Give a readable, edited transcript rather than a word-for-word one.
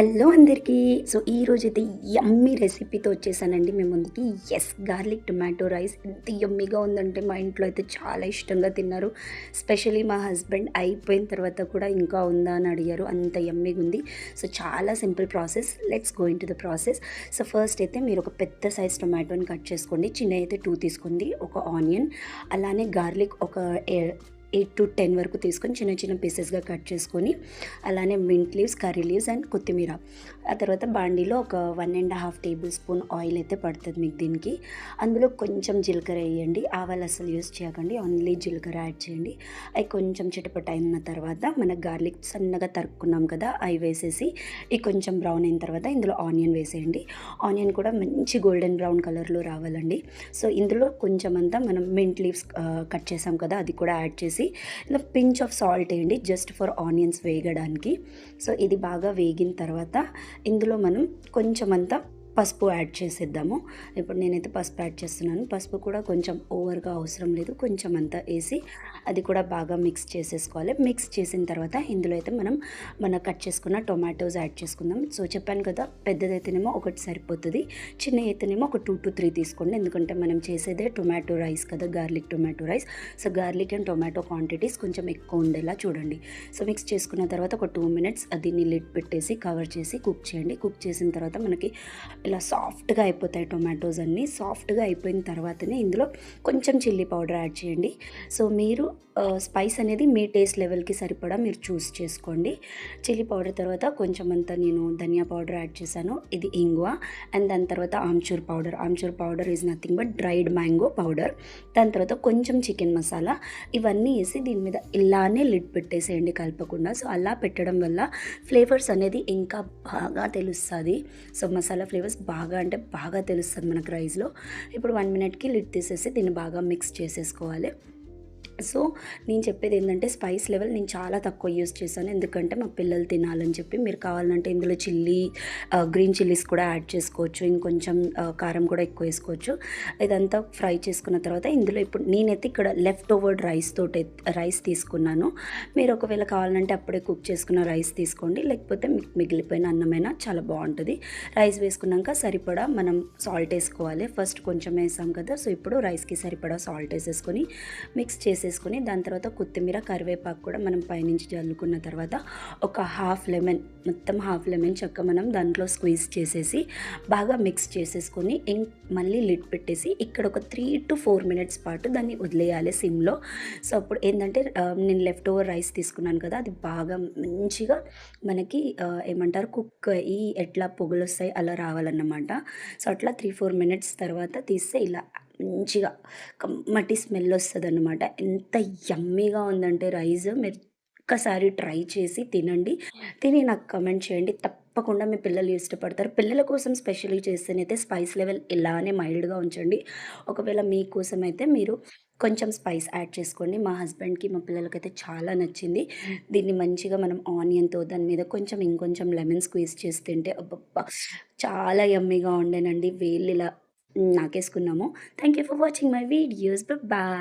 Hello అందరికీ. So, ఈరోజైతే యమ్మీ రెసిపీతో వచ్చేసానండి మీ ముందుకి. యెస్! గార్లిక్ టొమాటో రైస్ ఎంత యమ్మీగా ఉందంటే మా ఇంట్లో అయితే చాలా ఇష్టంగా తిన్నారు. స్పెషల్లీ మా హస్బెండ్ అయిపోయిన తర్వాత కూడా ఇంకా ఉందా అని అడిగారు. అంత యమ్మీగుంది. సో, చాలా simple process. Let's go into the process. So, first అయితే మీరు ఒక పెద్ద సైజ్ టొమాటోని కట్ చేసుకోండి. చిన్నవి అయితే 2 తీసుకోండి. ఒక ఆనియన్, అలానే గార్లిక్ ఒక 8-10 వరకు తీసుకొని చిన్న చిన్న పీసెస్గా కట్ చేసుకొని, అలానే mint leaves, curry leaves and కొత్తిమీర. ఆ తర్వాత బాండీలో ఒక 1.5 టేబుల్ స్పూన్ ఆయిల్ అయితే పడుతుంది మీకు దీనికి. అందులో కొంచెం జీలకర్ర వేయండి. ఆవాలు అసలు యూస్ చేయకండి, ఓన్లీ జీలకర్ర యాడ్ చేయండి. అవి కొంచెం చిటపట అయిన తర్వాత మన గార్లిక్ సన్నగా తరుక్కున్నాం కదా, అవి వేసేసి ఇవి కొంచెం బ్రౌన్ అయిన తర్వాత ఇందులో ఆనియన్ వేసేయండి. ఆనియన్ కూడా మంచి గోల్డెన్ బ్రౌన్ కలర్లో రావాలండి. సో ఇందులో కొంచెం అంతా మనం మింట్ లీవ్స్ కట్ చేసాం కదా, అది కూడా యాడ్ చేసి ఇలా పించ్ ఆఫ్ సాల్ట్ వేయండి, జస్ట్ ఫర్ ఆనియన్స్ వేగడానికి. సో ఇది బాగా వేగిన తర్వాత ఇందులో మనం కొంచెం అంతా పసుపు యాడ్ చేసేద్దాము. ఇప్పుడు నేనైతే పసుపు యాడ్ చేస్తున్నాను. పసుపు కూడా కొంచెం ఓవర్గా అవసరం లేదు, కొంచెం అంతా వేసి అది కూడా బాగా మిక్స్ చేసేసుకోవాలి. మిక్స్ చేసిన తర్వాత ఇందులో అయితే మన కట్ చేసుకున్న టొమాటోస్ యాడ్ చేసుకుందాం. సో చెప్పాను కదా, పెద్దదైతేనేమో ఒకటి సరిపోతుంది, చిన్న అయితేనేమో ఒక 2-3 తీసుకోండి. ఎందుకంటే మనం చేసేదే టొమాటో రైస్ కదా, garlic tomato rice. So garlic and tomato quantities కొంచెం ఎక్కువ ఉండేలా చూడండి. సో మిక్స్ చేసుకున్న తర్వాత ఒక 2 మినిట్స్ దీన్ని లిడ్ పెట్టేసి కవర్ చేసి కుక్ చేయండి. కుక్ చేసిన తర్వాత మనకి ఇలా సాఫ్ట్గా అయిపోతాయి టొమాటోస్ అన్నీ. సాఫ్ట్గా అయిపోయిన తర్వాతనే ఇందులో కొంచెం చిల్లీ పౌడర్ యాడ్ చేయండి. సో మీరు స్పైస్ అనేది మీ టేస్ట్ లెవెల్కి సరిపడా మీరు చూస్ చేసుకోండి. చిల్లీ పౌడర్ తర్వాత కొంచెం అంతా నేను ధనియా పౌడర్ యాడ్ చేశాను, ఇది ఇంగువ. అండ్ దాని తర్వాత amchur powder. Amchur powder is nothing but dried mango powder. దాని తర్వాత కొంచెం చికెన్ మసాలా. ఇవన్నీ వేసి దీని మీద ఇలానే లిడ్ పెట్టేసేయండి కలపకుండా. సో అలా పెట్టడం వల్ల ఫ్లేవర్స్ అనేది ఇంకా బాగా తెలుస్తుంది. సో మసాలా ఫ్లేవర్స్ బాగా అంటే బాగా తెలుస్తుంది మనకు రైస్లో. ఇప్పుడు 1 మినిట్కి లిడ్ తీసేసి దీన్ని బాగా మిక్స్ చేసేసుకోవాలి. సో నేను చెప్పేది ఏంటంటే, స్పైస్ లెవెల్ నేను చాలా తక్కువ యూస్ చేశాను, ఎందుకంటే మా పిల్లలు తినాలని చెప్పి. మీరు కావాలంటే ఇందులో గ్రీన్ చిల్లీస్ కూడా యాడ్ చేసుకోవచ్చు, ఇంకొంచెం కారం కూడా ఎక్కువ వేసుకోవచ్చు. ఇదంతా ఫ్రై చేసుకున్న తర్వాత ఇందులో ఇప్పుడు నేనైతే ఇక్కడ లెఫ్ట్ ఓవర్ రైస్ తీసుకున్నాను. మీరు ఒకవేళ కావాలంటే అప్పుడే కుక్ చేసుకున్న రైస్ తీసుకోండి, లేకపోతే మిగిలిపోయిన అన్నమైనా చాలా బాగుంటుంది. రైస్ వేసుకున్నాక సరిపడా మనం సాల్ట్ వేసుకోవాలి. ఫస్ట్ కొంచెం వేసాం కదా, సో ఇప్పుడు రైస్కి సరిపడా సాల్ట్ వేసేసుకొని మిక్స్ చేసేసుకొని, దాని తర్వాత కొత్తిమీర, కరివేపాకు కూడా మనం పైనుంచి జల్లుకున్న తర్వాత ఒక మొత్తం హాఫ్ లెమన్ చెక్క మనం దాంట్లో స్క్వీజ్ చేసేసి బాగా మిక్స్ చేసేసుకొని మళ్ళీ లిడ్ పెట్టేసి ఇక్కడ ఒక 3-4 మినిట్స్ పాటు దాన్ని వదిలేయాలి సిమ్లో. సో అప్పుడు ఏంటంటే నేను లెఫ్ట్ ఓవర్ రైస్ తీసుకున్నాను కదా, అది బాగా మంచిగా మనకి ఏమంటారు కుక్ అయ్యి ఎట్లా పొగలు వస్తాయి అలా రావాలన్నమాట. సో అట్లా 3-4 మినిట్స్ తర్వాత తీస్తే ఇలా మంచిగా కమ్మటి స్మెల్ వస్తుందన్నమాట. ఎంత యమ్మీగా ఉందంటే రైస్, మీరు ఒక్కసారి ట్రై చేసి తినండి. తిని నాకు కమెంట్ చేయండి. తప్పకుండా మీ పిల్లలు ఇష్టపడతారు. పిల్లల కోసం స్పెషల్‌గా చేస్తేనైతే స్పైస్ లెవెల్ ఇలానే మైల్డ్‌గా ఉంచండి. ఒకవేళ మీకోసం అయితే మీరు కొంచెం స్పైస్ యాడ్ చేసుకోండి. మా హస్బెండ్‌కి, మా పిల్లలకైతే చాలా నచ్చింది. దీన్ని మంచిగా మనం ఆనియన్‌తో దాని మీద ఇంకొంచెం లెమన్ స్క్వీజ్ చేసి తింటే అబ్బబ్బా! చాలా యమ్మీగా ఉండేనండి. వేళ్ళు ఇలా నాకేసుకున్నాము. Thank you for watching my videos. Bye.